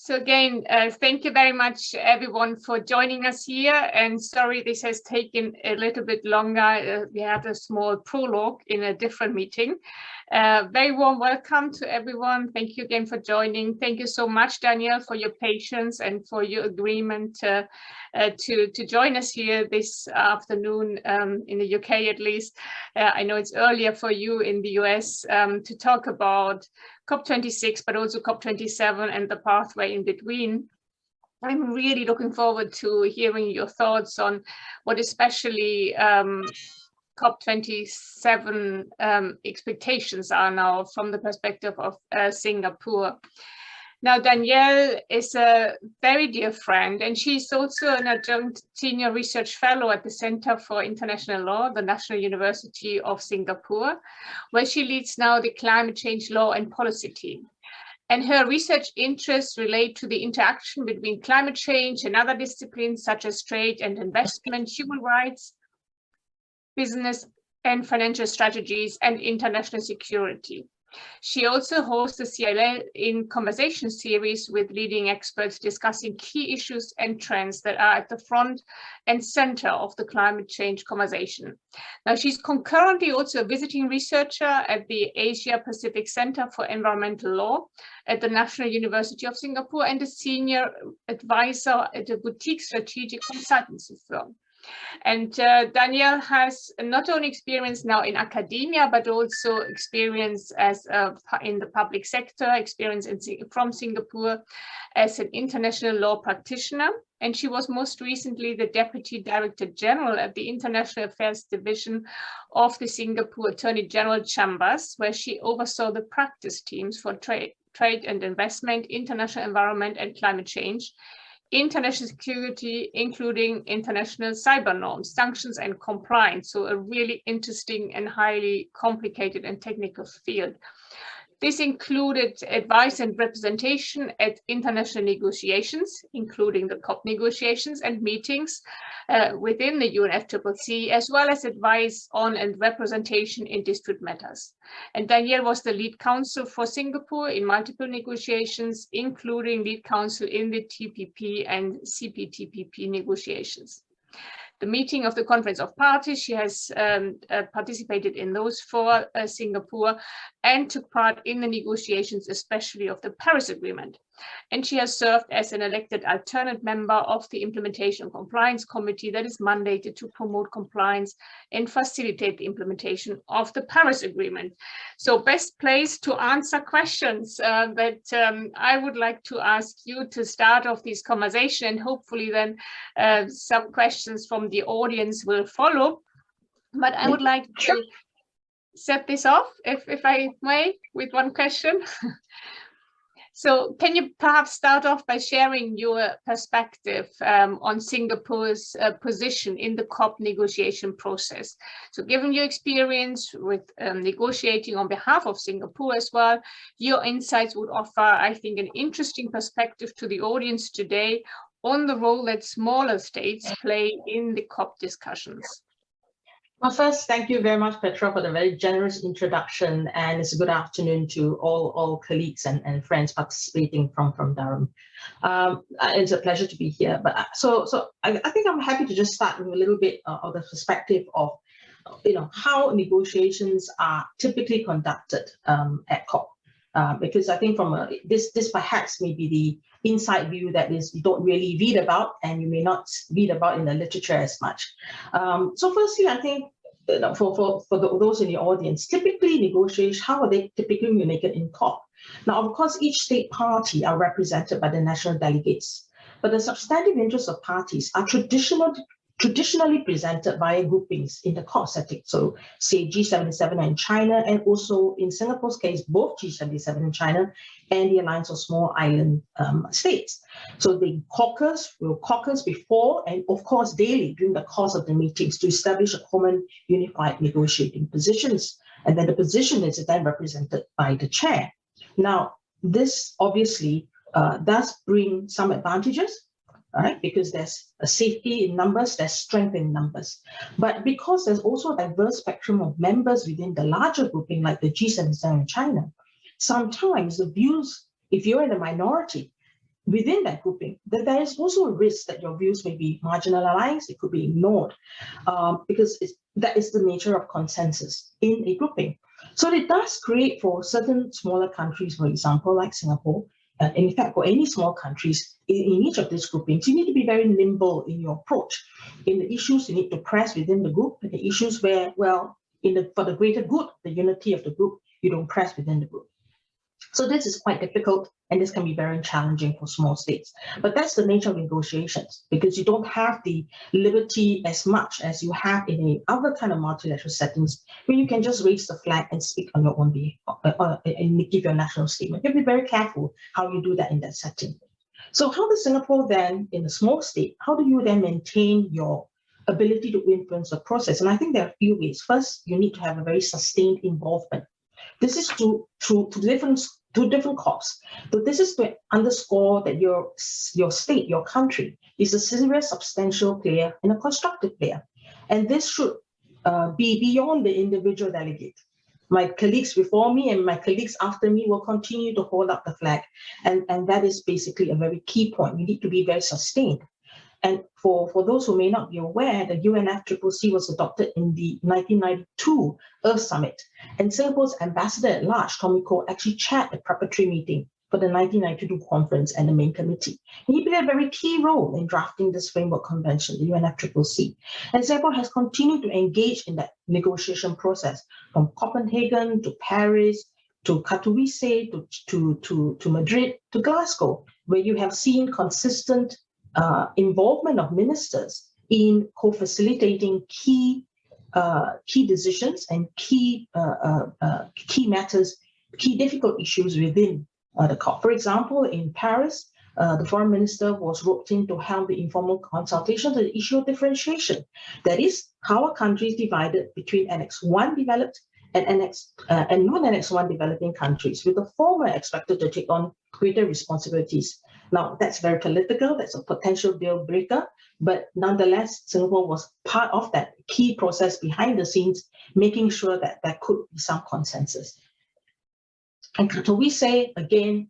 So again, thank you very much, everyone, for joining us here. And sorry, this has taken a little bit longer. We had a small prologue in a different meeting. Very warm welcome to everyone. Thank you again for joining. Thank you so much, Danielle, for your patience and for your agreement to join us here this afternoon in the UK, at least. I know it's earlier for you in the US to talk about COP26, but also COP27 and the pathway in between. I'm really looking forward to hearing your thoughts on what especially COP27 expectations are now from the perspective of Singapore. Now, Danielle is a very dear friend, and she's also an adjunct senior research fellow at the Center for International Law, the National University of Singapore, where she leads now the climate change law and policy team. And her research interests relate to the interaction between climate change and other disciplines such as trade and investment, human rights, business and financial strategies, and international security. She also hosts the CILA in Conversation series with leading experts discussing key issues and trends that are at the front and center of the climate change conversation. Now, she's concurrently also a visiting researcher at the Asia Pacific Center for Environmental Law at the National University of Singapore and a senior advisor at a boutique strategic consultancy firm. And Danielle has not only experience now in academia, but also experience as in the public sector, experience from Singapore as an international law practitioner. And she was most recently the Deputy Director General at the International Affairs Division of the Singapore Attorney General Chambers, where she oversaw the practice teams for trade and investment, international environment and climate change, international security, including international cyber norms, sanctions and compliance. So a really interesting and highly complicated and technical field. This included advice and representation at international negotiations, including the COP negotiations and meetings within the UNFCCC, as well as advice on and representation in dispute matters. And Danielle was the lead counsel for Singapore in multiple negotiations, including lead counsel in the TPP and CPTPP negotiations. The meeting of the Conference of Parties, she has participated in those for Singapore and took part in the negotiations, especially of the Paris Agreement. And she has served as an elected alternate member of the Implementation and Compliance Committee that is mandated to promote compliance and facilitate the implementation of the Paris Agreement. So best placed to answer questions that I would like to ask you to start off this conversation, and hopefully then some questions from the audience will follow. But I would like to set this off, if I may, with one question. So can you perhaps start off by sharing your perspective on Singapore's position in the COP negotiation process? So given your experience with negotiating on behalf of Singapore as well, your insights would offer, I think, an interesting perspective to the audience today on the role that smaller states play in the COP discussions. Well, first, thank you very much, Petra, for the very generous introduction, and it's a good afternoon to all colleagues and friends participating from Durham. It's a pleasure to be here. But so I think I'm happy to just start with a little bit of the perspective of how negotiations are typically conducted at COP, because I think from this perhaps may be the inside view that is you don't really read about, and you may not read about in the literature as much. So firstly, I think for those in the audience, typically negotiations, how are they typically naked in COP? Now, of course, each state party are represented by the national delegates, but the substantive interests of parties are traditionally presented via groupings in the COP setting. So say G77 and China, and also in Singapore's case, both G77 and China and the Alliance of Small Island States. So they will caucus before and of course daily during the course of the meetings to establish a common unified negotiating positions. And then the position is then represented by the chair. Now, this obviously does bring some advantages, right? Because there's a safety in numbers, there's strength in numbers. But because there's also a diverse spectrum of members within the larger grouping, like the G77 in China, sometimes the views, if you're in a minority, within that grouping, that there is also a risk that your views may be marginalized, it could be ignored, because that is the nature of consensus in a grouping. So it does create for certain smaller countries, for example, like Singapore, and in fact, for any small countries, in each of these groupings, you need to be very nimble in your approach. In the issues you need to press within the group, and the issues where, well, for the greater good, the unity of the group, you don't press within the group. So this is quite difficult, and this can be very challenging for small states. But that's the nature of negotiations, because you don't have the liberty as much as you have in other kind of multilateral settings, where you can just raise the flag and speak on your own behalf, and give your national statement. You have to be very careful how you do that in that setting. So how does Singapore then, in a small state, how do you then maintain your ability to influence the process? And I think there are a few ways. First, you need to have a very sustained involvement. This is to different COPs. But this is to underscore that your state, your country, is a serious, substantial player and a constructive player. And this should be beyond the individual delegate. My colleagues before me and my colleagues after me will continue to hold up the flag. And that is basically a very key point. You need to be very sustained. And for those who may not be aware, the UNFCCC was adopted in the 1992 Earth Summit. And Singapore's ambassador at large, Tommy Koh, actually chaired the preparatory meeting for the 1992 conference and the main committee. And he played a very key role in drafting this framework convention, the UNFCCC. And Singapore has continued to engage in that negotiation process, from Copenhagen to Paris, to Katowice, to Madrid, to Glasgow, where you have seen consistent involvement of ministers in co-facilitating key decisions and key matters, key difficult issues within the COP. For example, in Paris, the foreign minister was roped in to helm the informal consultations on the issue of differentiation. That is, how a country is divided between Annex 1 developed and non-Annex 1 developing countries, with the former expected to take on greater responsibilities. Now, that's very political, that's a potential deal breaker, but nonetheless, Singapore was part of that key process behind the scenes, making sure that there could be some consensus. And Katowice, again,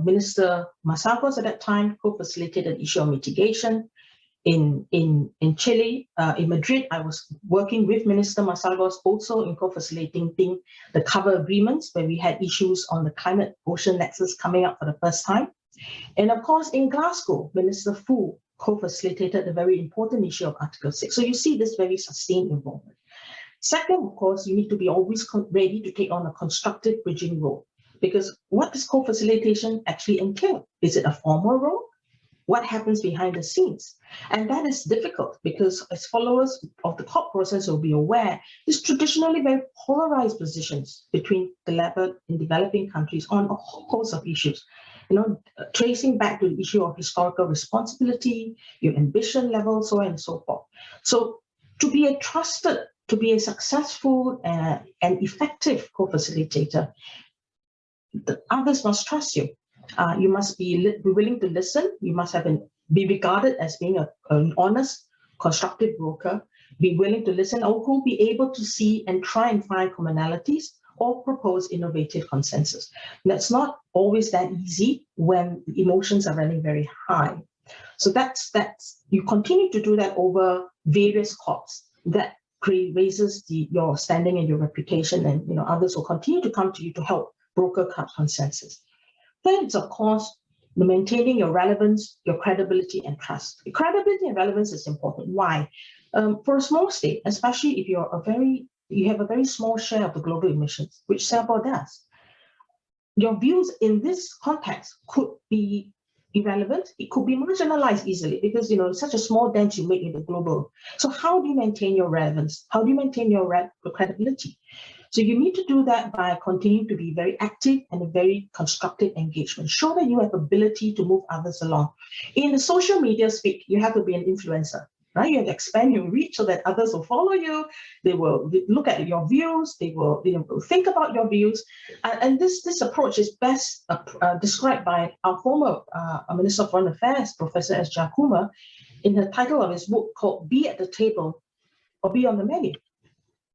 Minister Masagos at that time co-facilitated the issue of mitigation. In Chile, in Madrid, I was working with Minister Masagos also in co-facilitating the cover agreements, where we had issues on the climate ocean nexus coming up for the first time. And of course, in Glasgow, Minister Fu co-facilitated the very important issue of Article 6. So you see this very sustained involvement. Second, of course, you need to be always ready to take on a constructive bridging role, because what does co-facilitation actually entail? Is it a formal role? What happens behind the scenes? And that is difficult, because as followers of the COP process will be aware, there's traditionally very polarized positions between developed and developing countries on a whole host of issues. Tracing back to the issue of historical responsibility, your ambition level, so on and so forth. So to be a successful and effective co-facilitator, the others must trust you. You must be willing to listen. You must be regarded as being an honest, constructive broker. Be willing to listen, or who be able to see and try and find commonalities or propose innovative consensus. That's not always that easy when the emotions are running very high. So that's you continue to do that over various COPs. That raises your standing and your reputation, and others will continue to come to you to help broker consensus. Third is, of course, maintaining your relevance, your credibility and trust. Credibility and relevance is important. Why? For a small state, especially if you have a very small share of the global emissions, which Singapore does, your views in this context could be irrelevant. It could be marginalized easily, because it's such a small dent you make in the global. So how do you maintain your relevance? How do you maintain your credibility? So you need to do that by continuing to be very active and a very constructive engagement. Show that you have ability to move others along. In the social media speak, you have to be an influencer, right? You have to expand your reach so that others will follow you. They will look at your views. They will think about your views. And this approach is best described by our former Minister of Foreign Affairs, Professor S. Jayakumar, in the title of his book called Be at the Table or Be on the Menu.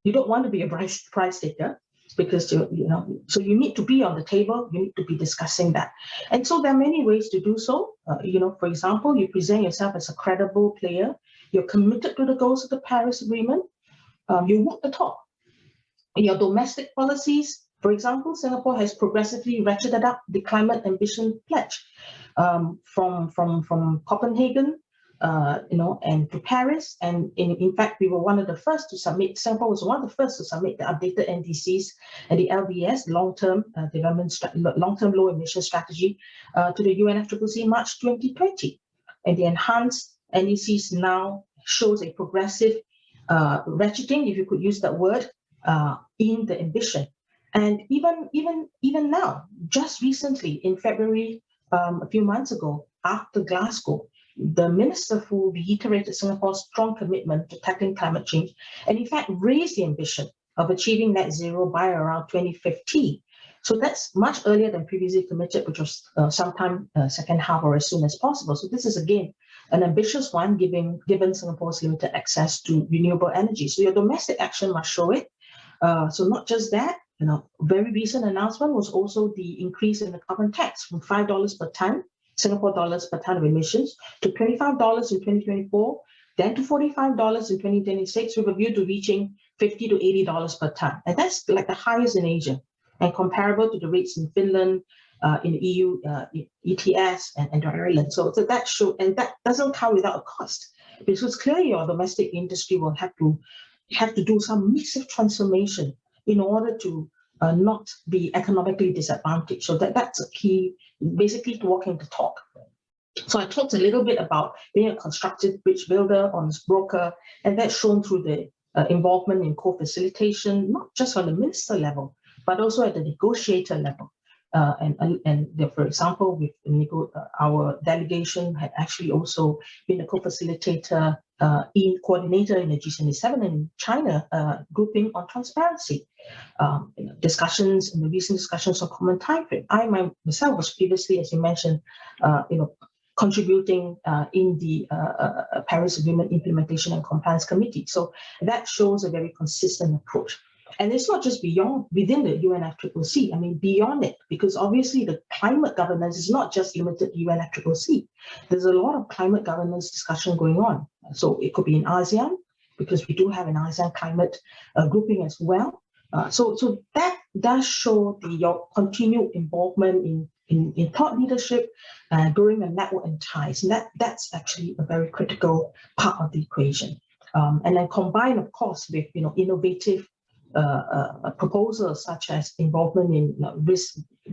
You don't want to be a prize taker. because so you need to be on the table, you need to be discussing that. And so there are many ways to do so. For example, you present yourself as a credible player, you're committed to the goals of the Paris Agreement, you walk the talk. Your domestic policies, for example, Singapore has progressively ratcheted up the climate ambition pledge from Copenhagen, and to Paris. And in fact, we were one of the first to submit. Singapore was one of the first to submit the updated NDCs and the LBS, long-term long-term low emission strategy, to the UNFCCC in March 2020. And the enhanced NDCs now shows a progressive ratcheting, if you could use that word, in the ambition. And even now, just recently in February, a few months ago, after Glasgow, the minister who reiterated Singapore's strong commitment to tackling climate change, and in fact raised the ambition of achieving net zero by around 2050. So that's much earlier than previously committed, which was sometime second half or as soon as possible. So this is again an ambitious one, given Singapore's limited access to renewable energy. So your domestic action must show it. So not just that, very recent announcement was also the increase in the carbon tax from $5 per ton, Singapore dollars per ton of emissions, to $25 in 2024, then to $45 in 2026, with a view to reaching $50 to $80 per ton. And that's like the highest in Asia and comparable to the rates in Finland, in the EU, ETS, and Ireland. So that show, and that doesn't come without a cost, because clearly your domestic industry will have to do some massive transformation in order to not be economically disadvantaged. So that's a key, basically, to walking the talk. So I talked a little bit about being a constructive bridge builder, honest broker, and that's shown through the involvement in co-facilitation, not just on the minister level, but also at the negotiator level. For example, our delegation had actually also been a co-facilitator, coordinator in the G77 in China grouping on transparency. Discussions, in the recent discussions on common timeframe. I myself was previously, as you mentioned, contributing in the Paris Agreement Implementation and Compliance Committee. So that shows a very consistent approach. And it's not just within the UNFCCC, I mean, beyond it, because obviously the climate governance is not just limited to UNFCCC. There's a lot of climate governance discussion going on. So it could be in ASEAN, because we do have an ASEAN climate grouping as well. So that does show your continued involvement in thought leadership, growing a network and ties. And that's actually a very critical part of the equation. And then combined, of course, with innovative proposals such as involvement in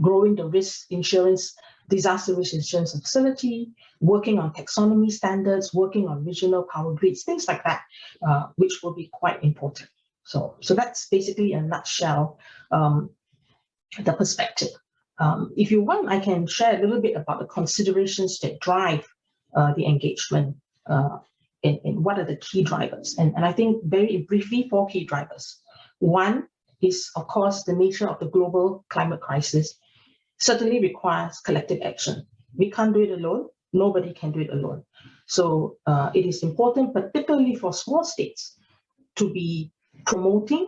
growing the risk insurance, disaster risk insurance facility, working on taxonomy standards, working on regional power grids, things like that, which will be quite important. So that's basically in a nutshell the perspective. If you want, I can share a little bit about the considerations that drive the engagement and what are the key drivers. And I think very briefly, 4 key drivers. One is, of course, the nature of the global climate crisis certainly requires collective action. We can't do it alone. Nobody can do it alone. So it is important, particularly for small states, to be promoting,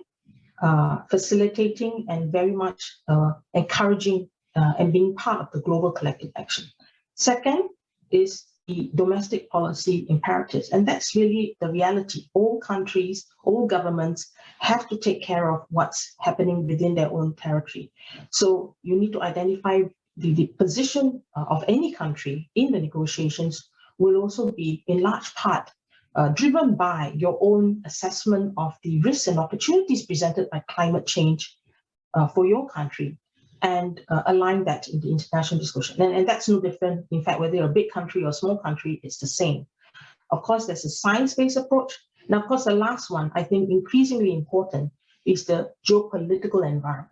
facilitating, and very much encouraging and being part of the global collective action. Second is the domestic policy imperatives, and that's really the reality. All countries, all governments have to take care of what's happening within their own territory. So you need to identify the position of any country in the negotiations will also be in large part driven by your own assessment of the risks and opportunities presented by climate change for your country, and align that in the international discussion. And that's no different. In fact, whether you're a big country or a small country, it's the same. Of course, there's a science-based approach. Now, of course, the last one, I think increasingly important, is the geopolitical environment,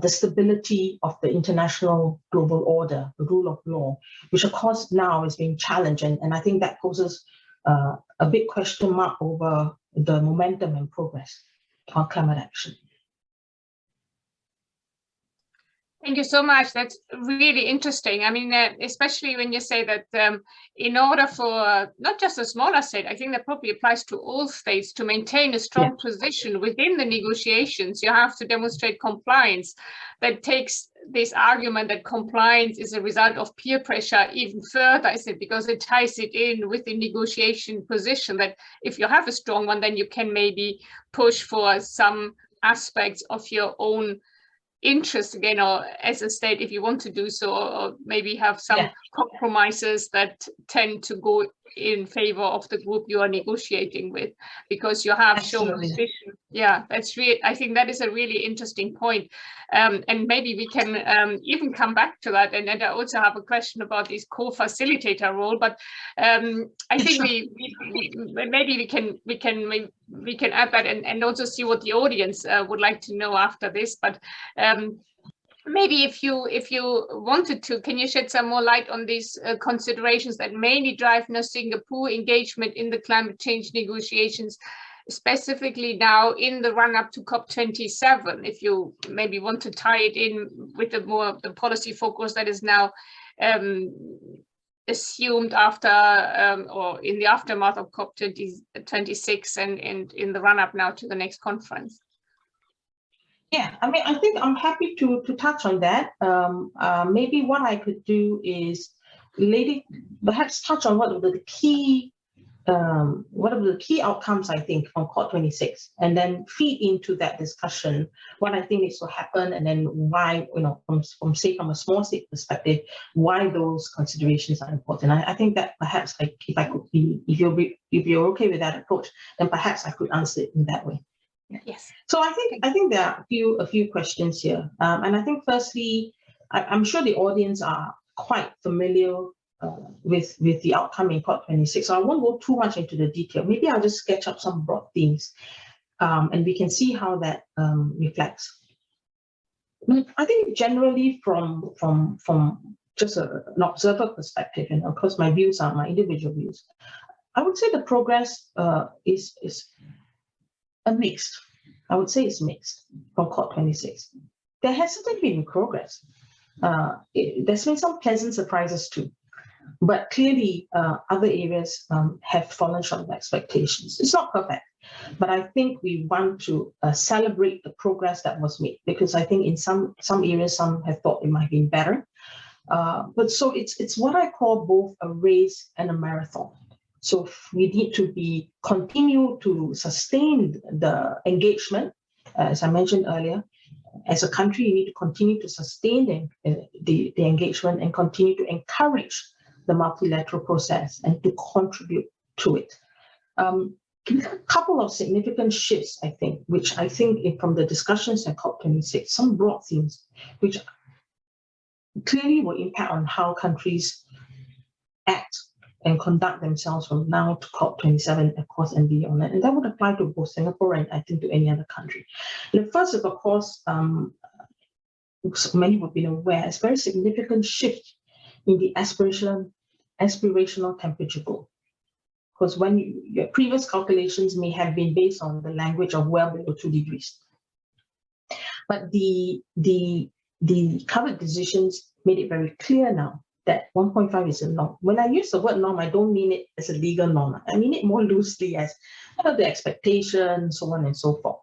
the stability of the international global order, the rule of law, which of course now is being challenged. And I think that poses a big question mark over the momentum and progress on climate action. Thank you so much. That's really interesting. I mean, especially when you say that in order for not just a smaller state, I think that probably applies to all states to maintain a strong position within the negotiations, you have to demonstrate compliance. That takes this argument that compliance is a result of peer pressure even further, is it? Because it ties it in with the negotiation position that if you have a strong one, then you can maybe push for some aspects of your own interest again, or as a state, if you want to do so, or maybe have some compromises that tend to go in favor of the group you are negotiating with, because you have shown position. Yeah, that's really, I think that is a really interesting point. And maybe we can even come back to that. And I also have a question about this co-facilitator role, but I think maybe we can add that and also see what the audience would like to know after this. But maybe if you wanted to, can you shed some more light on these considerations that mainly drive Singapore engagement in the climate change negotiations, specifically now in the run-up to COP27? If you maybe want to tie it in with the policy focus that is now assumed after or in the aftermath of COP26 and in the run-up now to the next conference. Yeah, I mean, I think I'm happy to touch on that. Maybe what I could do is perhaps touch on what are the key outcomes, I think, from COP26, and then feed into that discussion what I think needs to happen, and then why, from a small state perspective, why those considerations are important. I think that perhaps if you're okay with that approach, then perhaps I could answer it in that way. Yes. So I think there are a few questions here, and I think firstly, I'm sure the audience are quite familiar with the outcome in COP26. So I won't go too much into the detail. Maybe I'll just sketch up some broad themes, and we can see how that reflects. I think generally from just an observer perspective, and of course my views are my individual views, I would say the progress is mixed. I would say it's mixed from COP26. There has certainly been progress. There's been some pleasant surprises too, but clearly other areas have fallen short of expectations. It's not perfect, but I think we want to celebrate the progress that was made, because I think in some areas, some have thought it might have been better. But so it's what I call both a race and a marathon. So we need to continue to sustain the engagement. As I mentioned earlier, as a country, you need to continue to sustain the engagement and continue to encourage the multilateral process and to contribute to it. A couple of significant shifts, I think, which I think from the discussions at COP26, some broad themes, which clearly will impact on how countries act and conduct themselves from now to COP27, of course, and beyond. And that would apply to both Singapore and I think to any other country. The first is, of course, many have been aware, it's a very significant shift in the aspirational temperature goal. Because when your previous calculations may have been based on the language of well below 2 degrees. But the covered decisions made it very clear now that 1.5 is a norm. When I use the word norm, I don't mean it as a legal norm. I mean it more loosely as the expectation, so on and so forth.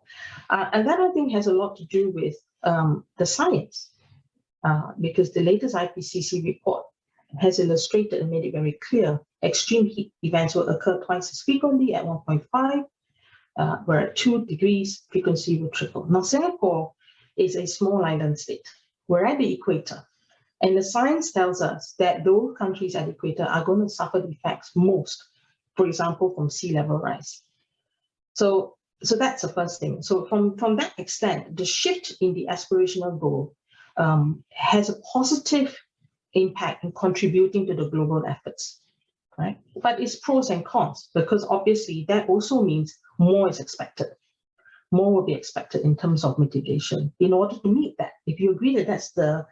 And that, I think, has a lot to do with the science, because the latest IPCC report has illustrated and made it very clear extreme heat events will occur twice as frequently at 1.5, where at 2 degrees, frequency will triple. Now, Singapore is a small island state. We're at the equator. And the science tells us that those countries at the equator are going to suffer the effects most, for example, from sea level rise. So that's the first thing. So from that extent, the shift in the aspirational goal has a positive impact in contributing to the global efforts, right? But it's pros and cons, because obviously that also means more is expected. More will be expected in terms of mitigation. In order to meet that, if you agree that that's the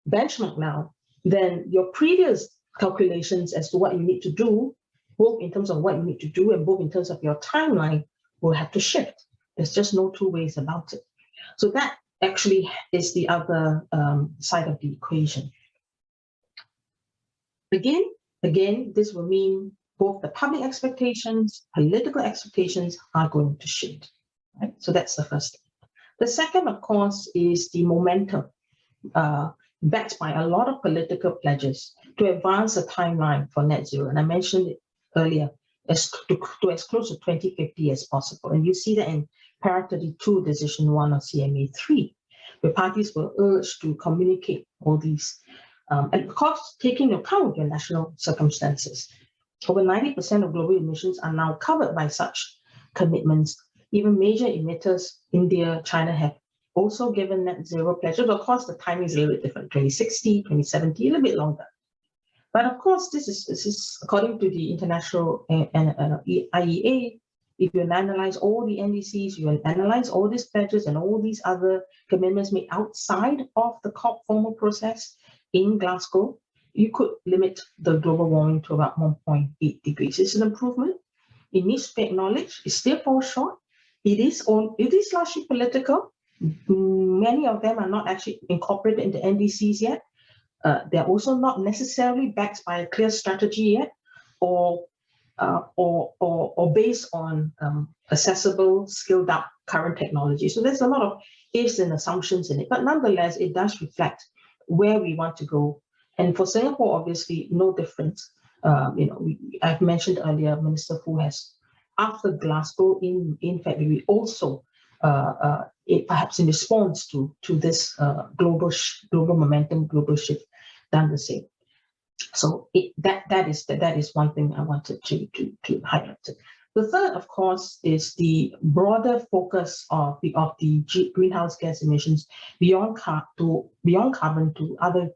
benchmark now, then your previous calculations as to what you need to do, both in terms of what you need to do and both in terms of your timeline, will have to shift. There's just no two ways about it. So that actually is the other side of the equation. Again, this will mean both the public expectations, political expectations are going to shift. Right? So that's the first thing. The second, of course, is the momentum backed by a lot of political pledges to advance the timeline for net zero. And I mentioned it earlier, to as close to 2050 as possible. And you see that in Para 32, Decision 1 of CMA 3, where parties were urged to communicate all these, and of course, taking into account your national circumstances. Over 90% of global emissions are now covered by such commitments. Even major emitters, India, China, have also given net zero pledges. Of course, the timing is a little bit different, 2060, 2070, a little bit longer. But of course, this is according to the international IEA. If you analyze all the NDCs, you analyze all these pledges and all these other commitments made outside of the COP formal process in Glasgow, you could limit the global warming to about 1.8 degrees. It's an improvement. It needs to be acknowledged. It still falls short. It is largely political. Many of them are not actually incorporated into NDCs yet. They're also not necessarily backed by a clear strategy yet, or based on accessible, skilled up current technology. So there's a lot of ifs and assumptions in it, but nonetheless, it does reflect where we want to go. And for Singapore, obviously, no different. I've mentioned earlier, Minister Fu has, after Glasgow in February, also perhaps in response to this global momentum, global shift, done the same. So that is one thing I wanted to highlight. The third, of course, is the broader focus of the greenhouse gas emissions beyond carbon to other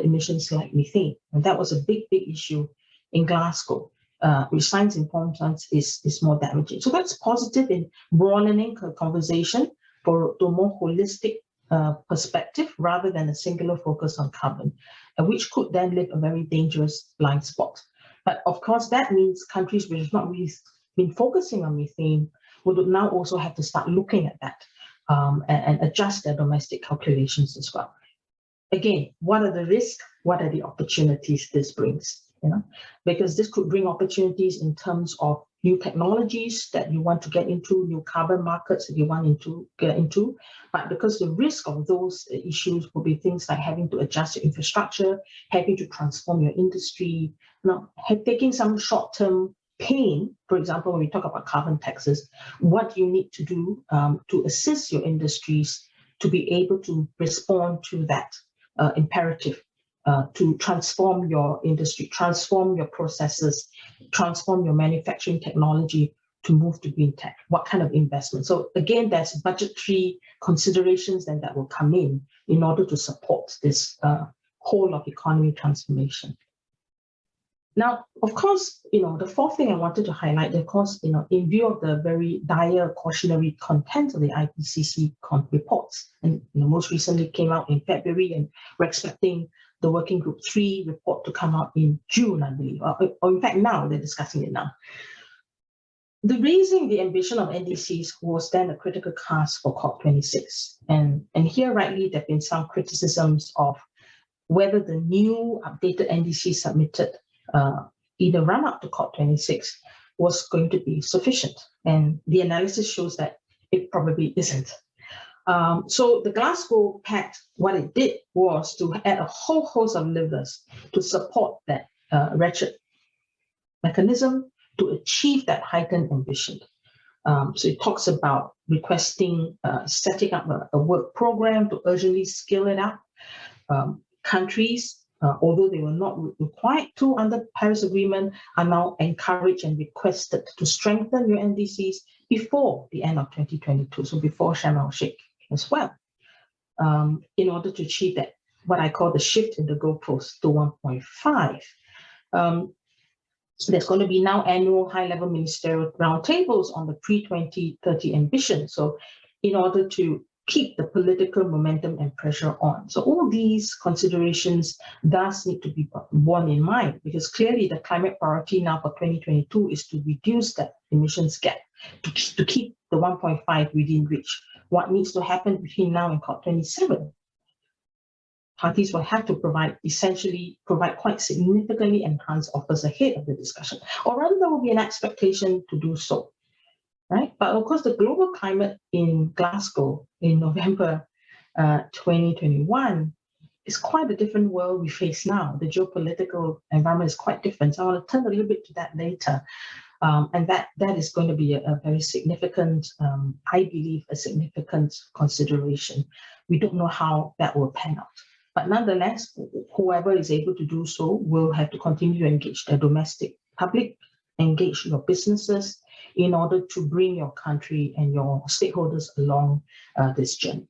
emissions like methane, and that was a big issue in Glasgow, which science-informed science is more damaging. So that's positive in broadening conversation to a more holistic perspective rather than a singular focus on carbon, which could then leave a very dangerous blind spot. But of course, that means countries which have not really been focusing on methane would now also have to start looking at that and adjust their domestic calculations as well. Again, what are the risks? What are the opportunities this brings? Because this could bring opportunities in terms of new technologies that you want to get into, new carbon markets that you want to get into. But because the risk of those issues will be things like having to adjust your infrastructure, having to transform your industry, taking some short-term pain. For example, when we talk about carbon taxes, what you need to do to assist your industries to be able to respond to that imperative. To transform your industry, transform your processes, transform your manufacturing technology to move to green tech. What kind of investment? So again, there's budgetary considerations then that will come in order to support this whole of economy transformation. Now, of course, the fourth thing I wanted to highlight, of course, in view of the very dire cautionary content of the IPCC reports, and most recently came out in February, and we're expecting the Working Group 3 report to come out in June, I believe, or in fact now, they're discussing it now. The raising the ambition of NDCs was then a critical task for COP26. And here, rightly, there have been some criticisms of whether the new updated NDC submitted in the run-up to COP26 was going to be sufficient. And the analysis shows that it probably isn't. So the Glasgow Pact, what it did was to add a whole host of levers to support that wretched mechanism to achieve that heightened ambition. So it talks about requesting, setting up a work program to urgently scale it up. Countries, although they were not required to under Paris Agreement, are now encouraged and requested to strengthen your NDCs before the end of 2022, so before Sharm el-Sheikh as well, in order to achieve that, what I call the shift in the goalpost to 1.5. There's going to be now annual high-level ministerial roundtables on the pre-2030 ambition. So in order to keep the political momentum and pressure on. So all these considerations does need to be borne in mind, because clearly the climate priority now for 2022 is to reduce that emissions gap, to keep the 1.5 within reach. What needs to happen between now and COP27? Parties will have to essentially provide quite significantly enhanced offers ahead of the discussion, or rather there will be an expectation to do so, right? But of course, the global climate in Glasgow in November 2021 is quite a different world we face now. The geopolitical environment is quite different. So I want to turn a little bit to that later. And that is going to be a very significant, I believe, a significant consideration. We don't know how that will pan out. But nonetheless, whoever is able to do so will have to continue to engage the domestic public, engage your businesses in order to bring your country and your stakeholders along this journey.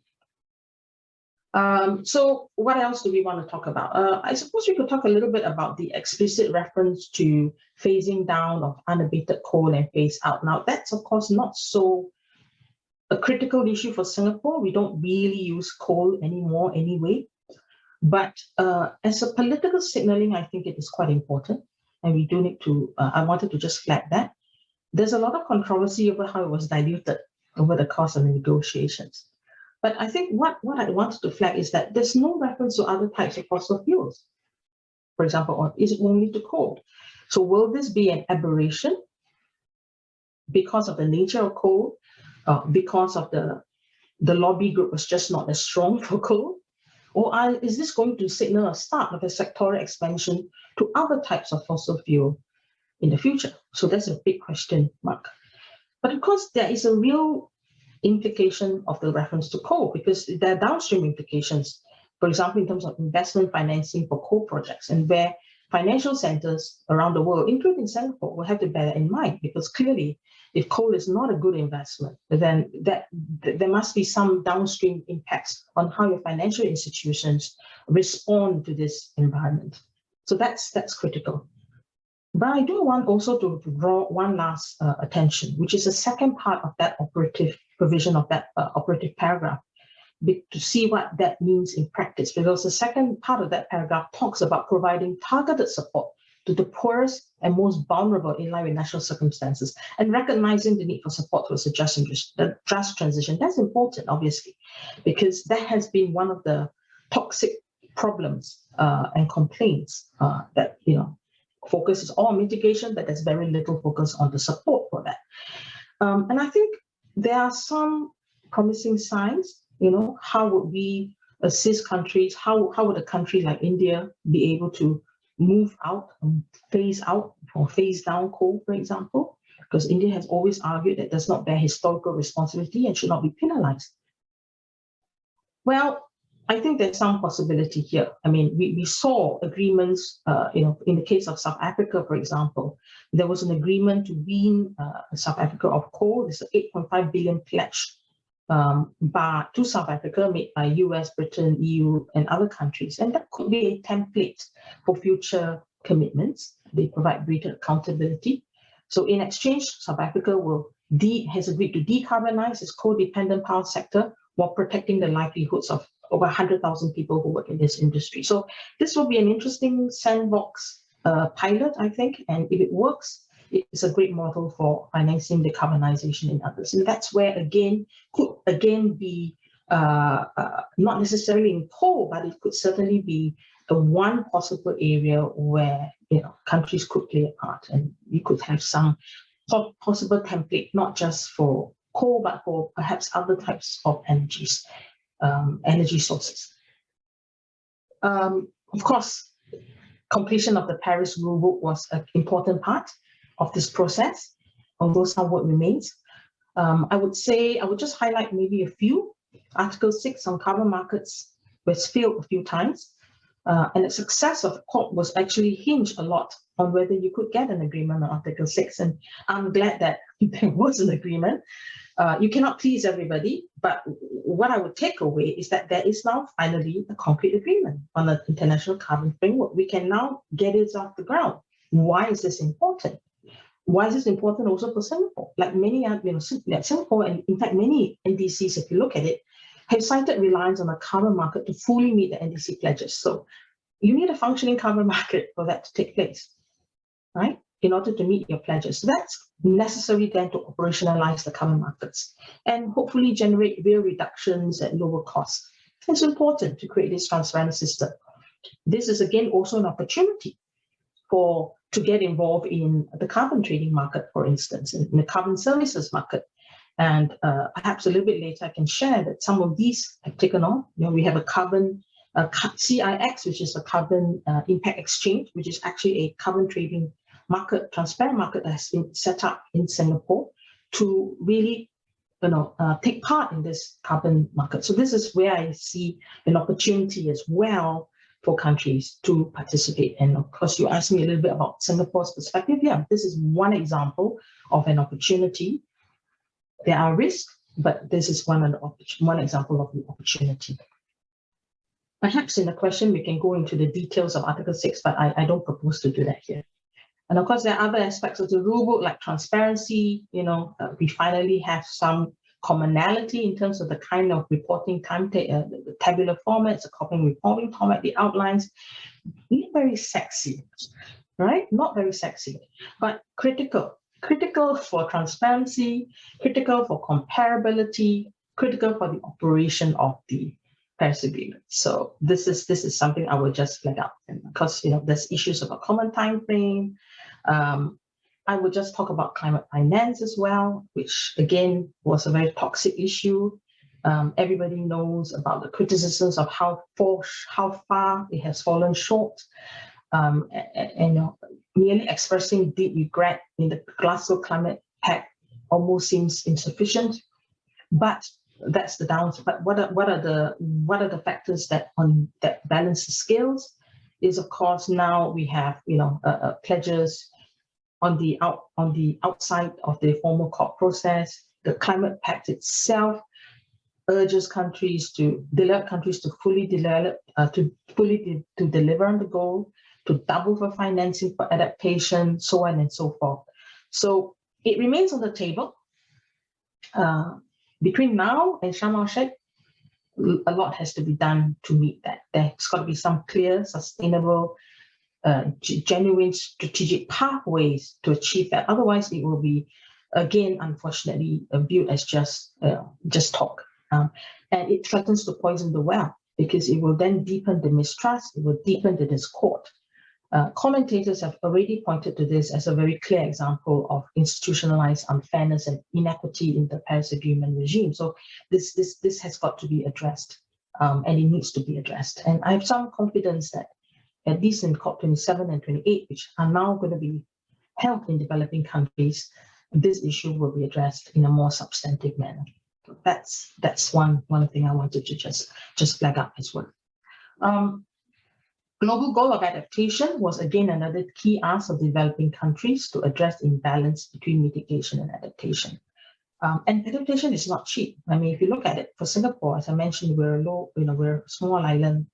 So what else do we want to talk about? I suppose we could talk a little bit about the explicit reference to phasing down of unabated coal and phase out. Now, that's of course not so a critical issue for Singapore. We don't really use coal anymore anyway. But as a political signaling, I think it is quite important. And we do need to, I wanted to just flag that. There's a lot of controversy over how it was diluted over the course of the negotiations. But I think what I wanted to flag is that there's no reference to other types of fossil fuels, for example, or is it only to coal? So will this be an aberration because of the nature of coal, because of the lobby group was just not as strong for coal? Or is this going to signal a start of a sectoral expansion to other types of fossil fuel in the future? So that's a big question mark. But of course, there is a real implication of the reference to coal because there are downstream implications, for example, in terms of investment financing for coal projects, and where financial centers around the world, including Singapore, will have to bear that in mind, because clearly, if coal is not a good investment, then there must be some downstream impacts on how your financial institutions respond to this environment. So that's critical. But I do want also to draw one last attention, which is the second part of that operative provision of that operative paragraph, to see what that means in practice, because the second part of that paragraph talks about providing targeted support to the poorest and most vulnerable in line with national circumstances, and recognizing the need for support towards a just transition. That's important, obviously, because that has been one of the toxic problems and complaints that, focuses all on mitigation, but there's very little focus on the support for that. And I think there are some promising signs. How would we assist countries? How would a country like India be able to move out and phase out or phase down coal, for example? Because India has always argued that it does not bear historical responsibility and should not be penalized. Well, I think there's some possibility here. I mean, we saw agreements, in the case of South Africa, for example, there was an agreement to wean South Africa of coal. There's an 8.5 billion pledge to South Africa made by US, Britain, EU, and other countries. And that could be a template for future commitments. They provide greater accountability. So in exchange, South Africa has agreed to decarbonize its coal-dependent power sector while protecting the livelihoods of over 100,000 people who work in this industry. So this will be an interesting sandbox pilot, I think. And if it works, it's a great model for financing decarbonization in others. And that's where, could be not necessarily in coal, but it could certainly be the one possible area where countries could play a part, and you could have some possible template, not just for coal, but for perhaps other types of energy sources. Of course, completion of the Paris Rulebook was an important part of this process, although some work remains. I would just highlight maybe a few. Article 6 on carbon markets was failed a few times, and the success of COP was actually hinged a lot on whether you could get an agreement on Article 6, and I'm glad that there was an agreement. You cannot please everybody, but what I would take away is that there is now finally a concrete agreement on the international carbon framework. We can now get it off the ground. Why is this important? Why is this important also for Singapore? Like many, Singapore, and in fact many NDCs, if you look at it, have cited reliance on the carbon market to fully meet the NDC pledges. So you need a functioning carbon market for that to take place, right? in order to meet your pledges. So that's necessary then to operationalize the carbon markets and hopefully generate real reductions at lower costs. It's important to create this transparent system. This is again also an opportunity to get involved in the carbon trading market, for instance, in the carbon services market. And perhaps a little bit later, I can share that some of these have taken on. We have a carbon CIX, which is a carbon impact exchange, which is actually a carbon trading market, transparent market that has been set up in Singapore to really take part in this carbon market. So this is where I see an opportunity as well for countries to participate. And of course, you asked me a little bit about Singapore's perspective. Yeah, this is one example of an opportunity. There are risks, but this is one example of the opportunity. Perhaps in the question, we can go into the details of Article 6, but I don't propose to do that here. And of course, there are other aspects of the rulebook like transparency. We finally have some commonality in terms of the kind of reporting the tabular formats, the carbon reporting format, the outlines. Not very sexy, right? Not very sexy, but critical. Critical for transparency, critical for comparability, critical for the operation of the Paris Agreement. So this is something I will just flag up, because there's issues of a common time frame. I would just talk about climate finance as well, which again was a very toxic issue. Everybody knows about the criticisms of how far it has fallen short. Merely expressing deep regret in the Glasgow Climate Pact almost seems insufficient. But that's the downside. But what are the factors that balance the scales? Is of course now we have pledges on the outside of the formal COP process. The Climate Pact itself urges developed countries to fully deliver on the goal, to double for financing for adaptation, so on and so forth. So it remains on the table. Between now and Sharm el-Sheikh, a lot has to be done to meet that. There's got to be some clear, sustainable, genuine strategic pathways to achieve that. Otherwise, it will be, again, unfortunately, viewed as just talk. And it threatens to poison the well, because it will then deepen the mistrust, it will deepen the discord. Commentators have already pointed to this as a very clear example of institutionalized unfairness and inequity in the Paris Agreement regime. So this has got to be addressed, and it needs to be addressed. And I have some confidence that at least in COP27 and 28, which are now going to be held in developing countries, this issue will be addressed in a more substantive manner. That's one thing I wanted to just flag up as well. Global goal of adaptation was again another key ask of developing countries to address the imbalance between mitigation and adaptation. And adaptation is not cheap. I mean, if you look at it, for Singapore, as I mentioned, we're a small island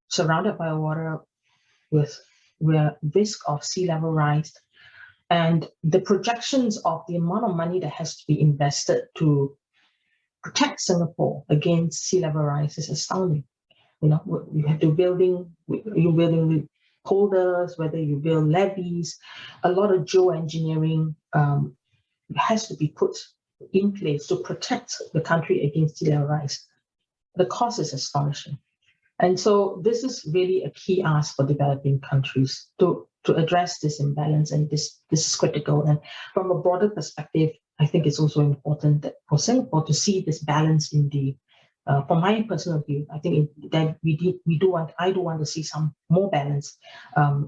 surrounded by water with risk of sea level rise. And the projections of the amount of money that has to be invested to protect Singapore against sea level rise is astounding. You have to building with holders, whether you build levees, a lot of geoengineering has to be put in place to protect the country against sea level rise. The cost is astonishing. And so this is really a key ask for developing countries to address this imbalance, and this is critical. And from a broader perspective, I think it's also important that for Singapore to see this balance in the from my personal view, I think that I do want to see some more balance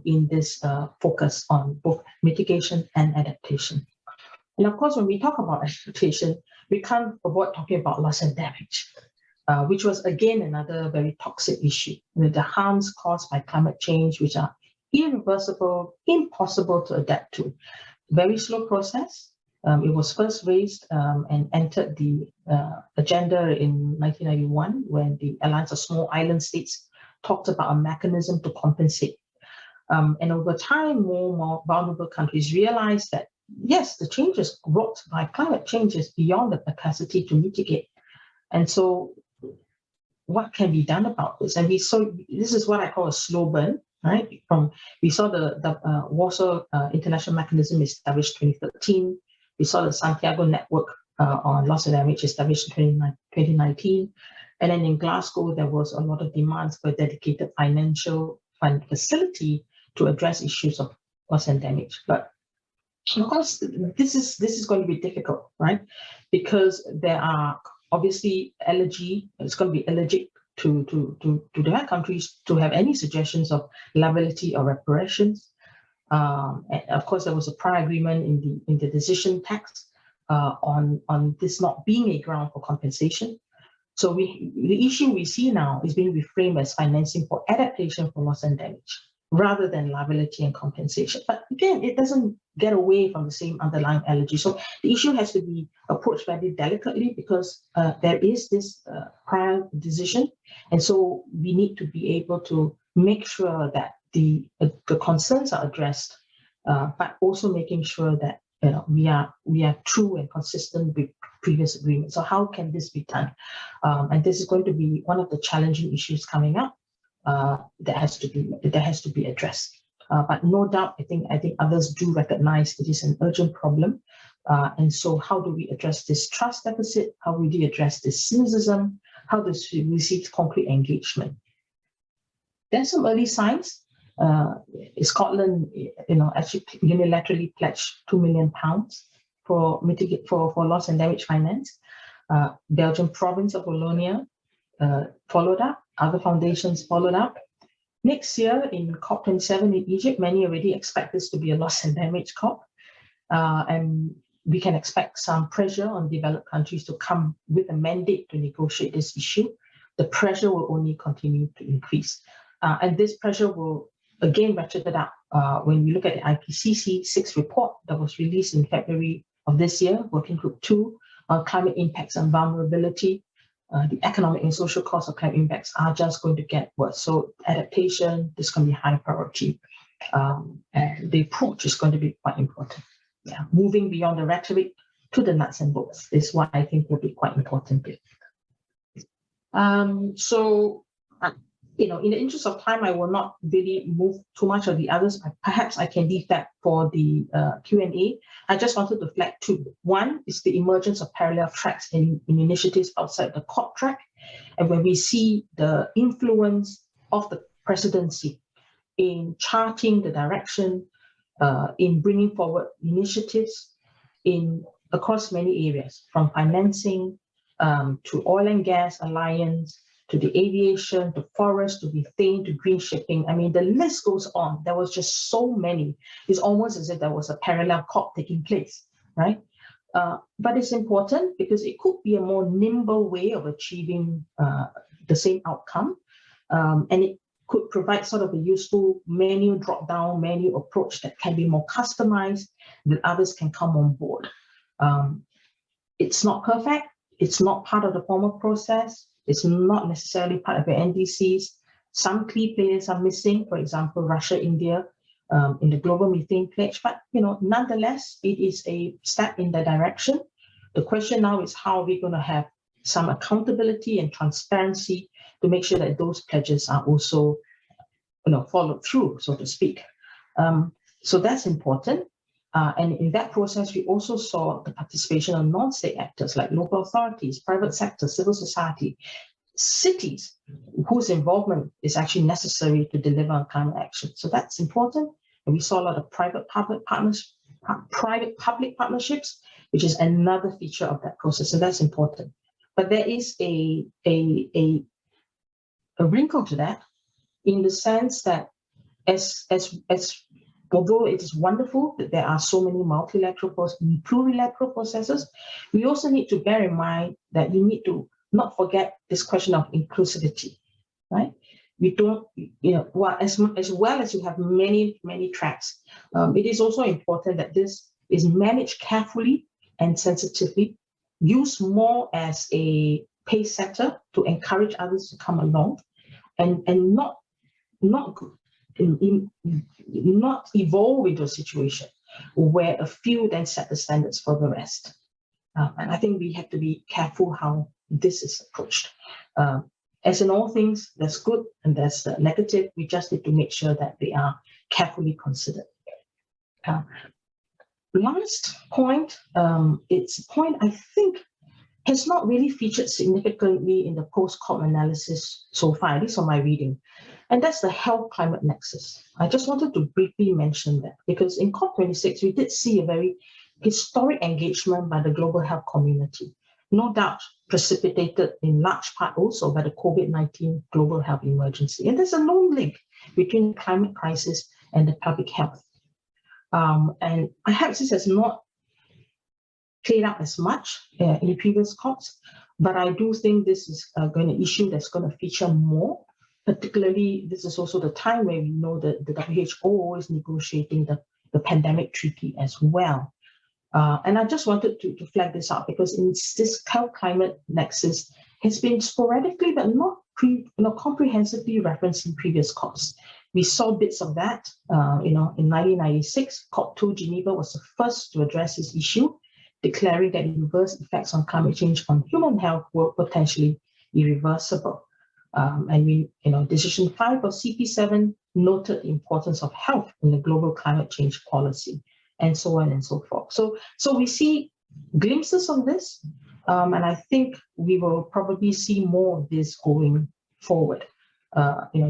in this focus on both mitigation and adaptation. And of course, when we talk about adaptation, we can't avoid talking about loss and damage, which was again another very toxic issue. The harms caused by climate change, which are irreversible, impossible to adapt to. Very slow process. It was first raised and entered the agenda in 1991 when the Alliance of Small Island States talked about a mechanism to compensate. And over time, more vulnerable countries realized that, yes, the changes wrought by climate change is beyond the capacity to mitigate. And so what can be done about this? And this is what I call a slow burn, right? we saw the Warsaw International Mechanism established 2013. We saw the Santiago Network on loss and damage established in 2019. And then in Glasgow, there was a lot of demands for a dedicated financial fund facility to address issues of loss and damage. But of course, this is going to be difficult, right? Because there are obviously it's going to be allergic to their countries to have any suggestions of liability or reparations. And of course, there was a prior agreement in the decision text on this not being a ground for compensation. So the issue we see now is being reframed as financing for adaptation for loss and damage, rather than liability and compensation. But again, it doesn't get away from the same underlying allergy. So the issue has to be approached very delicately because there is this prior decision. And so we need to be able to make sure that the concerns are addressed, but also making sure that we are true and consistent with previous agreements. So how can this be done? And this is going to be one of the challenging issues coming up. That has to be addressed. But no doubt, I think others do recognize it is an urgent problem. And so how do we address this trust deficit? How do we address this cynicism? How do we seek concrete engagement? There's some early signs. Scotland, actually unilaterally pledged £2 million for loss and damage finance. Belgian province of Wallonia followed up. Other foundations followed up. Next year in COP27 in Egypt, many already expect this to be a loss and damage COP. And we can expect some pressure on developed countries to come with a mandate to negotiate this issue. The pressure will only continue to increase. And this pressure will again ratchet it up when we look at the IPCC 6 report that was released in February of this year, Working Group 2 on climate impacts and vulnerability. The economic and social costs of climate impacts are just going to get worse. So adaptation is going to be high priority. And the approach is going to be quite important. Yeah, moving beyond the rhetoric to the nuts and bolts is what I think will be quite important. In the interest of time, I will not really move too much of the others. Perhaps I can leave that for the Q&A. I just wanted to flag two. One is the emergence of parallel tracks in initiatives outside the COP track. And when we see the influence of the presidency in charting the direction, in bringing forward initiatives across many areas, from financing to oil and gas alliance, to the aviation, to forest, to methane, to green shipping. I mean, the list goes on. There was just so many. It's almost as if there was a parallel COP taking place, right? But it's important because it could be a more nimble way of achieving the same outcome. And it could provide sort of a useful drop-down menu approach that can be more customized, that others can come on board. It's not perfect. It's not part of the formal process. It's not necessarily part of the NDCs. Some key players are missing, for example, Russia, India, in the global methane pledge. But nonetheless, it is a step in the direction. The question now is how are we going to have some accountability and transparency to make sure that those pledges are also followed through, so to speak. So that's important. And in that process, we also saw the participation of non-state actors like local authorities, private sector, civil society, cities, whose involvement is actually necessary to deliver on climate action. So that's important. And we saw a lot of private-public partnerships, which is another feature of that process. So that's important. But there is a wrinkle to that, in the sense that although it is wonderful that there are so many plurilateral processes, we also need to bear in mind that you need to not forget this question of inclusivity, right? We don't, as well as you have many, many tracks, it is also important that this is managed carefully and sensitively, used more as a pace setter to encourage others to come along, and not evolve into a situation where a few then set the standards for the rest. And I think we have to be careful how this is approached. as in all things, there's good and there's negative. We just need to make sure that they are carefully considered. Last point, it's a point I think has not really featured significantly in the post-COP analysis so far, at least on my reading, and that's the health climate nexus. I just wanted to briefly mention that because in COP26, we did see a very historic engagement by the global health community, no doubt precipitated in large part also by the COVID-19 global health emergency. And there's a known link between the climate crisis and the public health. And perhaps this has not played out as much in previous COPs, but I do think this is going to issue that's going to feature more. Particularly, this is also the time where we know that the WHO is negotiating the pandemic treaty as well. And I just wanted to flag this out because in this health climate nexus has been sporadically but not comprehensively referenced in previous COPs. We saw bits of that, in 1996, COP2 Geneva was the first to address this issue, declaring that the adverse effects on climate change on human health were potentially irreversible. And Decision 5 of CP7 noted the importance of health in the global climate change policy, and so on and so forth. So we see glimpses of this, and I think we will probably see more of this going forward.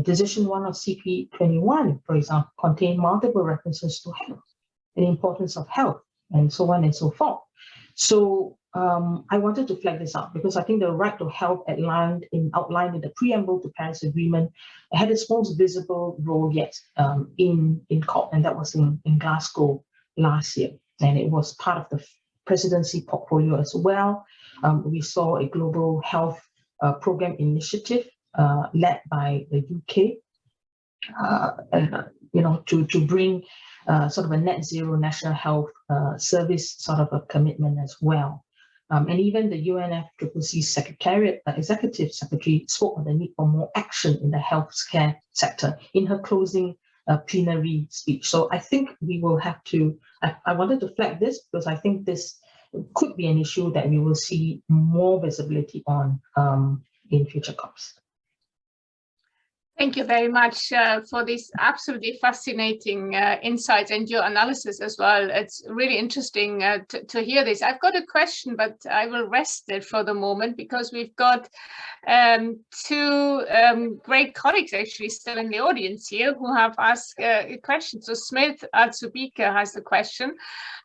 Decision 1 of CP21, for example, contained multiple references to health, and the importance of health, and so on and so forth. So I wanted to flag this out because I think the right to health outlined in the preamble to Paris Agreement had its most visible role yet in COP, and that was in Glasgow last year. And it was part of the presidency portfolio as well. We saw a global health program initiative led by the UK, to bring sort of a net zero national health service sort of a commitment as well. And even the UNFCCC Secretariat, Executive Secretary spoke on the need for more action in the healthcare sector in her closing plenary speech. So I think we will have to, I wanted to flag this because I think this could be an issue that we will see more visibility on in future COPs. Thank you very much for these absolutely fascinating insights and your analysis as well. It's really interesting to hear this. I've got a question, but I will rest it for the moment because we've got two great colleagues actually still in the audience here who have asked a question. So Smith Atsubika has a question,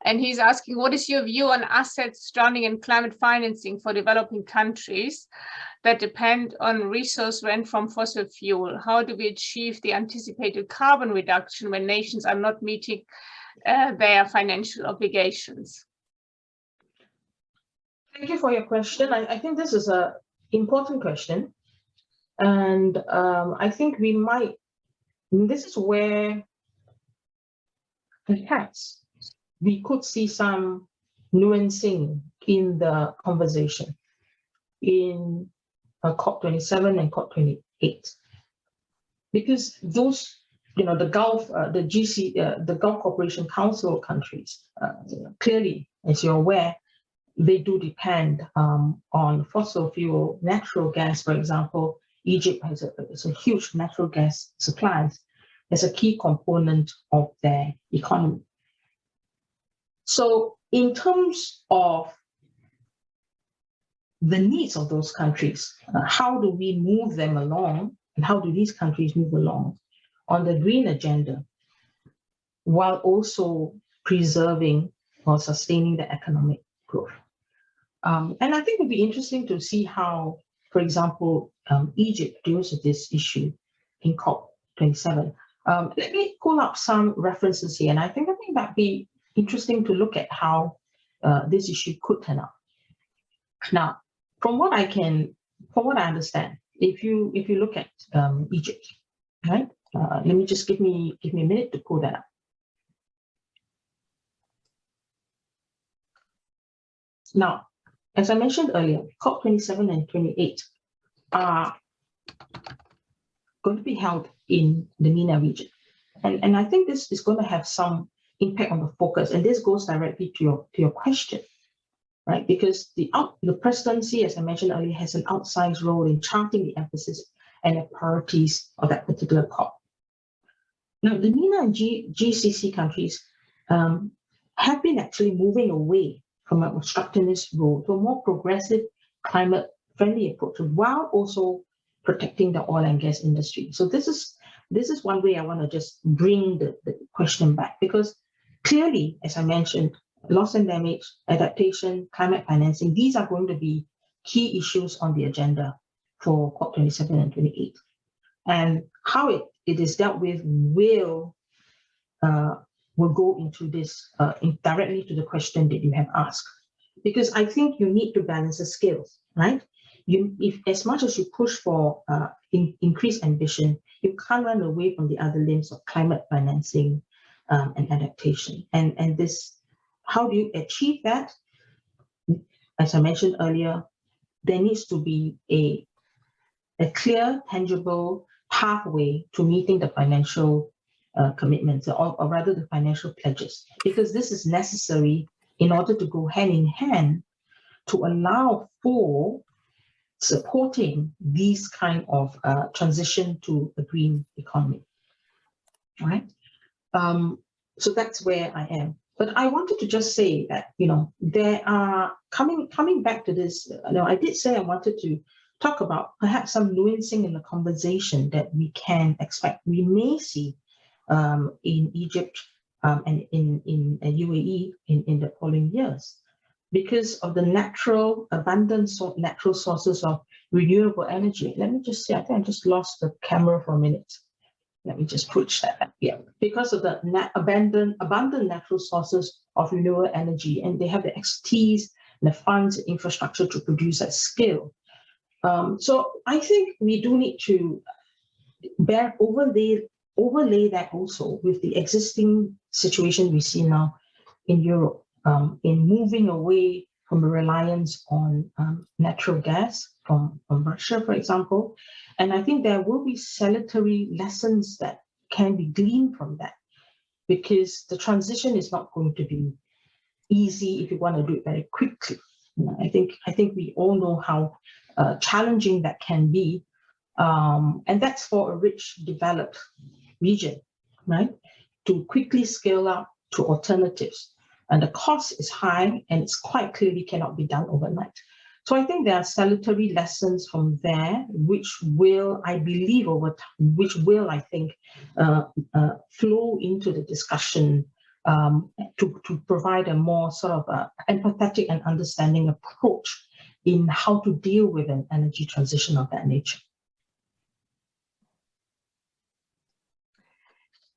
and he's asking, what is your view on assets drowning in climate financing for developing countries that depend on resource rent from fossil fuel? How do we achieve the anticipated carbon reduction when nations are not meeting their financial obligations? Thank you for your question. I think this is an important question. And I think this is where perhaps we could see some nuancing in the conversation in COP27 and COP28, because those, the Gulf, the Gulf Cooperation Council countries, clearly, as you're aware, they do depend on fossil fuel, natural gas, for example. Egypt has a huge natural gas supplies as a key component of their economy. So in terms of the needs of those countries, how do we move them along, and how do these countries move along on the green agenda while also preserving or sustaining the economic growth? And I think it would be interesting to see how, for example, Egypt deals with this issue in COP27. Let me pull up some references here, and I think that might be interesting to look at how this issue could turn out. Now, from what I understand, if you look at Egypt, right? Let me just give me a minute to pull that up. Now, as I mentioned earlier, COP27 and 28 are going to be held in the MENA region. And I think this is going to have some impact on the focus. And this goes directly to your question. right? Because the presidency, as I mentioned earlier, has an outsized role in charting the emphasis and the priorities of that particular COP. Now, the MENA and GCC countries have been actually moving away from an obstructionist role to a more progressive, climate-friendly approach, while also protecting the oil and gas industry. So this is one way I want to just bring the question back, because clearly, as I mentioned, loss and damage, adaptation, climate financing, these are going to be key issues on the agenda for COP27 and 28. And how it is dealt with will go into this directly to the question that you have asked. Because I think you need to balance the scales, right? If as much as you push for increased ambition, you can't run away from the other limbs of climate financing and adaptation. And this, how do you achieve that? As I mentioned earlier, there needs to be a clear, tangible pathway to meeting the financial commitments, or rather the financial pledges, because this is necessary in order to go hand in hand to allow for supporting these kind of transition to a green economy, right? So that's where I am. But I wanted to just say that, there are, coming back to this, I did say I wanted to talk about perhaps some nuancing in the conversation that we can expect, we may see in Egypt and in UAE in the following years, because of the natural abundance of natural sources of renewable energy. Let me just say, I think I just lost the camera for a minute. Let me just push that back. Yeah, because of the abundant natural sources of renewable energy, and they have the expertise and the funds and infrastructure to produce at scale. So I think we do need to overlay that also with the existing situation we see now in Europe, in moving away from a reliance on natural gas from Russia, for example. And I think there will be salutary lessons that can be gleaned from that, because the transition is not going to be easy if you want to do it very quickly. I think we all know how challenging that can be, and that's for a rich, developed region, right? To quickly scale up to alternatives. And the cost is high, and it's quite clearly cannot be done overnight. So I think there are salutary lessons from there, which will, I believe, over time, which will, I think, flow into the discussion to provide a more sort of empathetic and understanding approach in how to deal with an energy transition of that nature.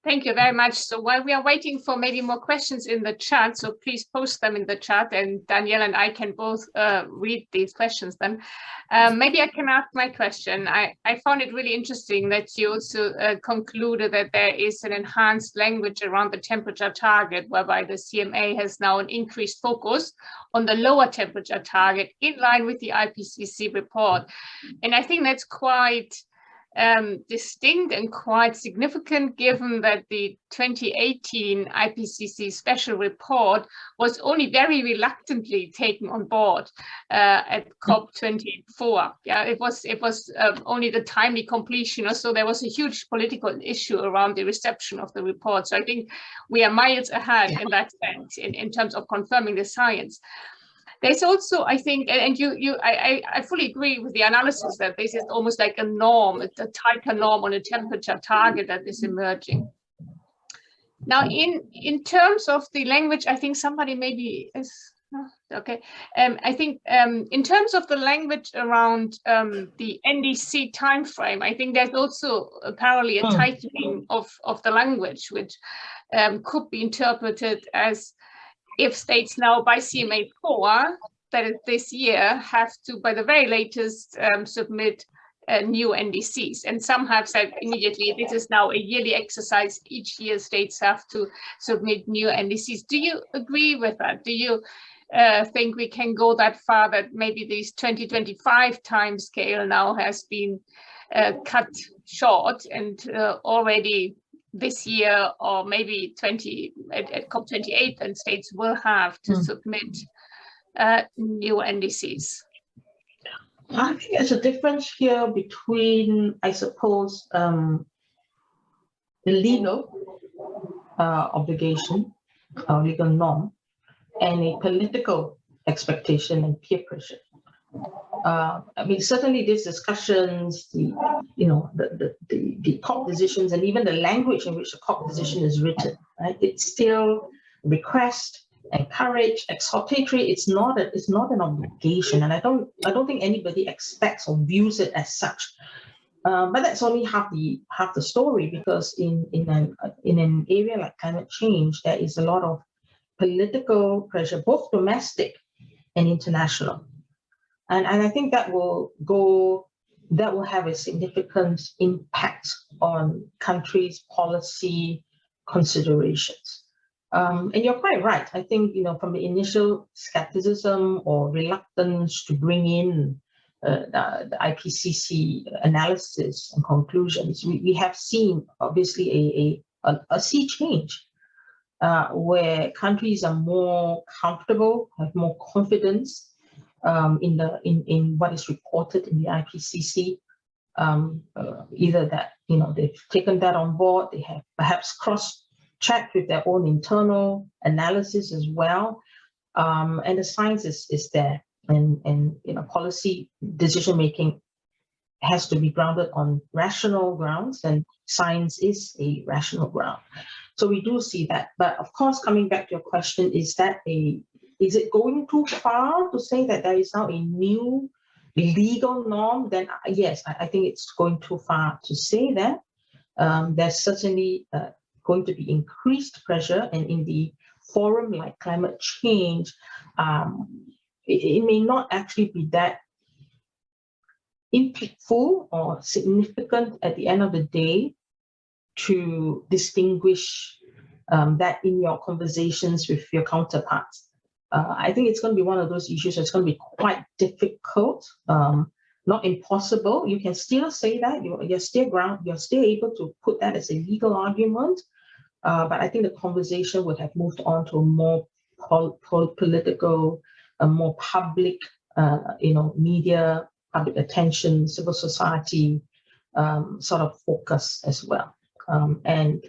Thank you very much. So while we are waiting for maybe more questions in the chat, so please post them in the chat, and Danielle and I can both read these questions then. Maybe I can ask my question. I found it really interesting that you also concluded that there is an enhanced language around the temperature target, whereby the CMA has now an increased focus on the lower temperature target in line with the IPCC report. And I think that's quite distinct and quite significant, given that the 2018 IPCC special report was only very reluctantly taken on board at COP24. Yeah, it was only the timely completion, so there was a huge political issue around the reception of the report. So I think we are miles ahead in that sense, in terms of confirming the science. There's also, I think, and I fully agree with the analysis that this is almost like a norm, a tighter norm on a temperature target that is emerging. Now, in terms of the language, I think somebody maybe is, okay. I think in terms of the language around the NDC timeframe, I think there's also apparently a tightening of the language, which could be interpreted as, if states now by CMA 4, that this year have to, by the very latest, submit new NDCs. And some have said immediately, this is now a yearly exercise. Each year states have to submit new NDCs. Do you agree with that? Do you think we can go that far, that maybe this 2025 timescale now has been cut short, and already this year, or maybe at COP28, then states will have to submit new NDCs? I think there's a difference here between, I suppose, the legal obligation, legal norm, and a political expectation and peer pressure. I mean, certainly these discussions, the COP decisions, and even the language in which the COP decision is written, right? It's still request, encourage, exhortatory. It's not an obligation, and I don't think anybody expects or views it as such. But that's only half the story, because in an area like climate change, there is a lot of political pressure, both domestic and international. And I think that will have a significant impact on countries' policy considerations. And you're quite right. I think, from the initial skepticism or reluctance to bring in the IPCC analysis and conclusions, we have seen obviously a sea change where countries are more comfortable, have more confidence in what is reported in the IPCC, either that they've taken that on board, they have perhaps cross-checked with their own internal analysis as well, and the science is there, and policy decision making has to be grounded on rational grounds, and science is a rational ground. So we do see that, but of course, coming back to your question, is it going too far to say that there is now a new legal norm? Then yes, I think it's going too far to say that. There's certainly going to be increased pressure, and in the forum like climate change, it may not actually be that impactful or significant at the end of the day to distinguish that in your conversations with your counterparts. I think it's going to be one of those issues that's going to be quite difficult, not impossible. You can still say that you're still able to put that as a legal argument, but I think the conversation would have moved on to a more political, a more public, media, public attention, civil society sort of focus as well. And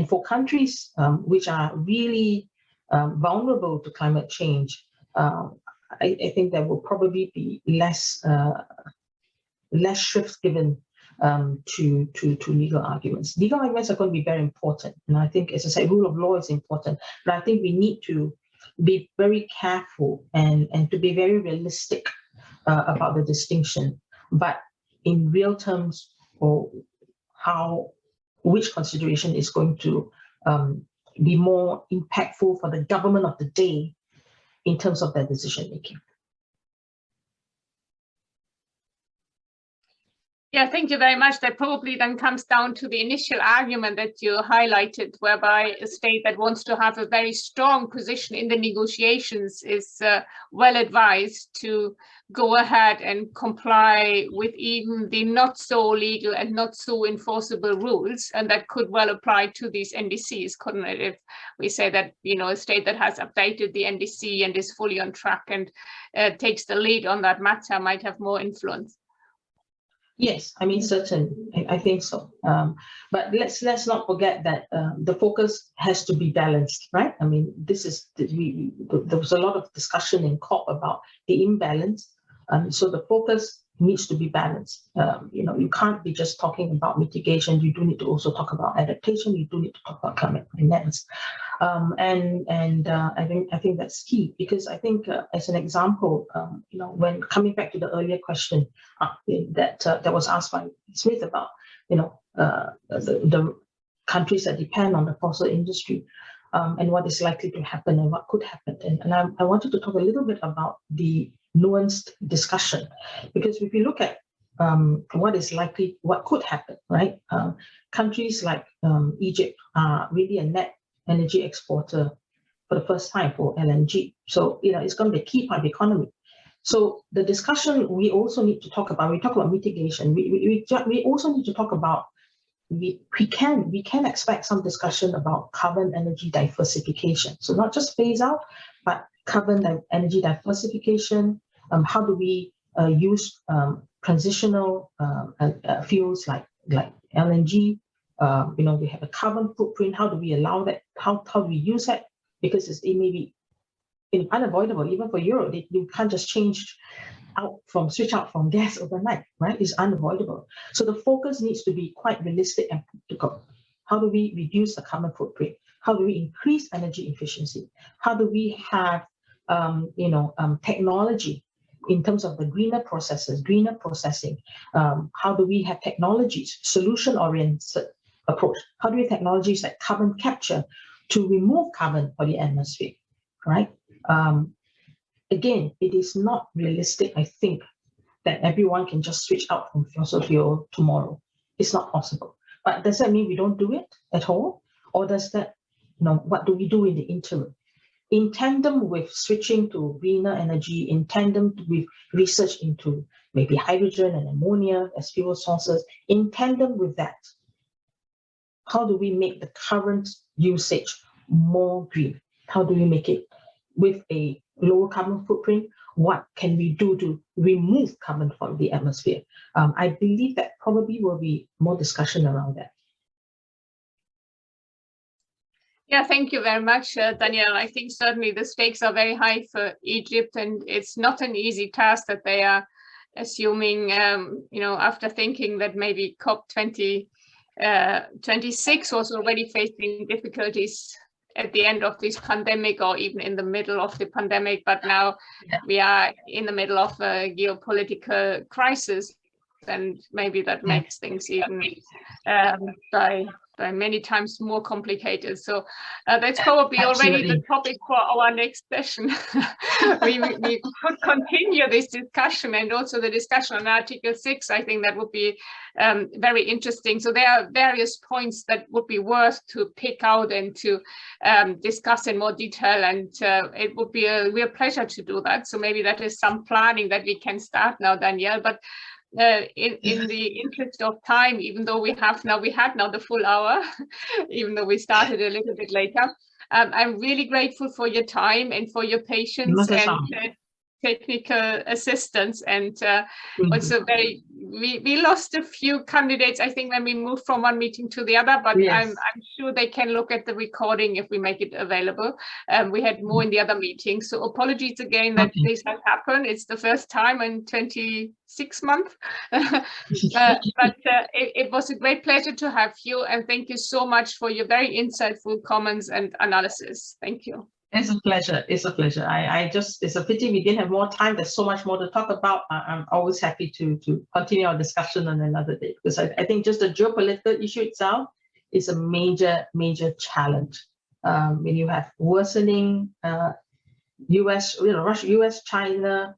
for countries which are really vulnerable to climate change, I think there will probably be less shift given to legal arguments. Legal arguments are going to be very important, and I think, as I said, rule of law is important. But I think we need to be very careful and to be very realistic about the distinction. But in real terms, or which consideration is going to be more impactful for the government of the day in terms of their decision making. Yeah, thank you very much. That probably then comes down to the initial argument that you highlighted, whereby a state that wants to have a very strong position in the negotiations is well advised to go ahead and comply with even the not so legal and not so enforceable rules. And that could well apply to these NDCs, couldn't it? If we say that, a state that has updated the NDC and is fully on track and takes the lead on that matter might have more influence. Yes, I mean, certainly, I think so. But let's not forget that the focus has to be balanced, right? I mean, there was a lot of discussion in COP about the imbalance. So the focus needs to be balanced. You can't be just talking about mitigation. You do need to also talk about adaptation. You do need to talk about climate finance. I think that's key, because I think as an example, when coming back to the earlier question that was asked by Smith about, the countries that depend on the fossil industry and what is likely to happen and what could happen. And I wanted to talk a little bit about the nuanced discussion, because if you look at what could happen, right? Countries like Egypt are really a net energy exporter for the first time for LNG. So, it's going to be a key part of the economy. So the discussion we also need to talk about, we talk about mitigation, we also need to talk about, we can expect some discussion about carbon energy diversification. So not just phase out, but energy diversification. How do we use transitional fuels like LNG? We have a carbon footprint. How do we allow that? How do we use that? Because it may be unavoidable, even for Europe. You can't just switch out from gas overnight, right? It's unavoidable. So the focus needs to be quite realistic and practical. How do we reduce the carbon footprint? How do we increase energy efficiency? How do we have technology in terms of the greener processes, greener processing? How do we have technologies, solution-oriented approach? How do we have technologies like carbon capture to remove carbon from the atmosphere, right? Again, it is not realistic, I think, that everyone can just switch out from fossil fuel tomorrow. It's not possible. But does that mean we don't do it at all? Or does that, what do we do in the interim? In tandem with switching to greener energy, in tandem with research into maybe hydrogen and ammonia as fuel sources, in tandem with that, how do we make the current usage more green? How do we make it with a lower carbon footprint? What can we do to remove carbon from the atmosphere? I believe that probably will be more discussion around that. Yeah, thank you very much, Danielle. I think certainly the stakes are very high for Egypt, and it's not an easy task that they are assuming, after thinking that maybe COP26 was already facing difficulties at the end of this pandemic or even in the middle of the pandemic, but now we are in the middle of a geopolitical crisis, and maybe that makes things even by many times more complicated. So that's probably already the topic for our next session. we could continue this discussion, and also the discussion on Article 6. I think that would be very interesting. So there are various points that would be worth to pick out and to discuss in more detail, and it would be a real pleasure to do that. So maybe that is some planning that we can start now, Danielle. But in the interest of time, even though we had now the full hour, even though we started a little bit later, I'm really grateful for your time and for your patience and technical assistance, and also we lost a few candidates, I think, when we moved from one meeting to the other, but I'm sure they can look at the recording if we make it available. We had more in the other meetings, so apologies again that this has happened. It's the first time in 26 months, but it was a great pleasure to have you, and thank you so much for your very insightful comments and analysis. Thank you. It's a pleasure. It's a pleasure. It's a pity we didn't have more time. There's so much more to talk about. I'm always happy to continue our discussion on another day, because I think just the geopolitical issue itself is a major challenge. When you have worsening US-China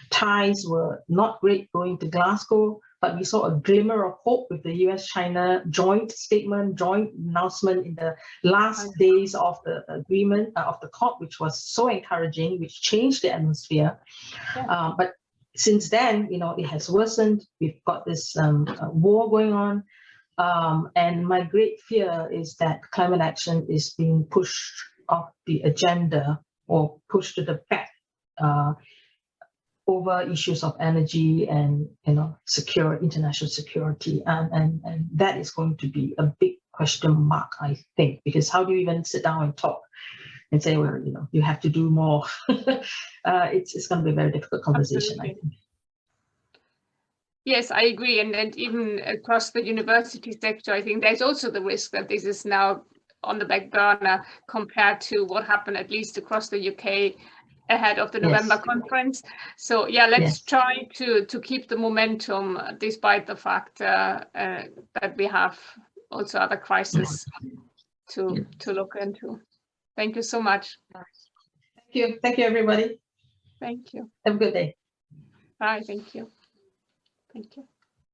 ties were not great going to Glasgow, but we saw a glimmer of hope with the US-China joint announcement in the last days of the agreement of the COP, which was so encouraging, which changed the atmosphere. But since then, it has worsened. We've got this war going on. And my great fear is that climate action is being pushed off the agenda or pushed to the back over issues of energy and international security, and that is going to be a big question mark, I think, because how do you even sit down and talk and say, well, you have to do more? It's going to be a very difficult conversation. Absolutely. I think. Yes, I agree, and even across the university sector, I think there's also the risk that this is now on the back burner compared to what happened at least across the UK ahead of the November conference. So let's try to keep the momentum despite the fact that we have also other crises to look into. Thank you so much. Thank you everybody. Thank you. Have a good day. Bye. Thank you.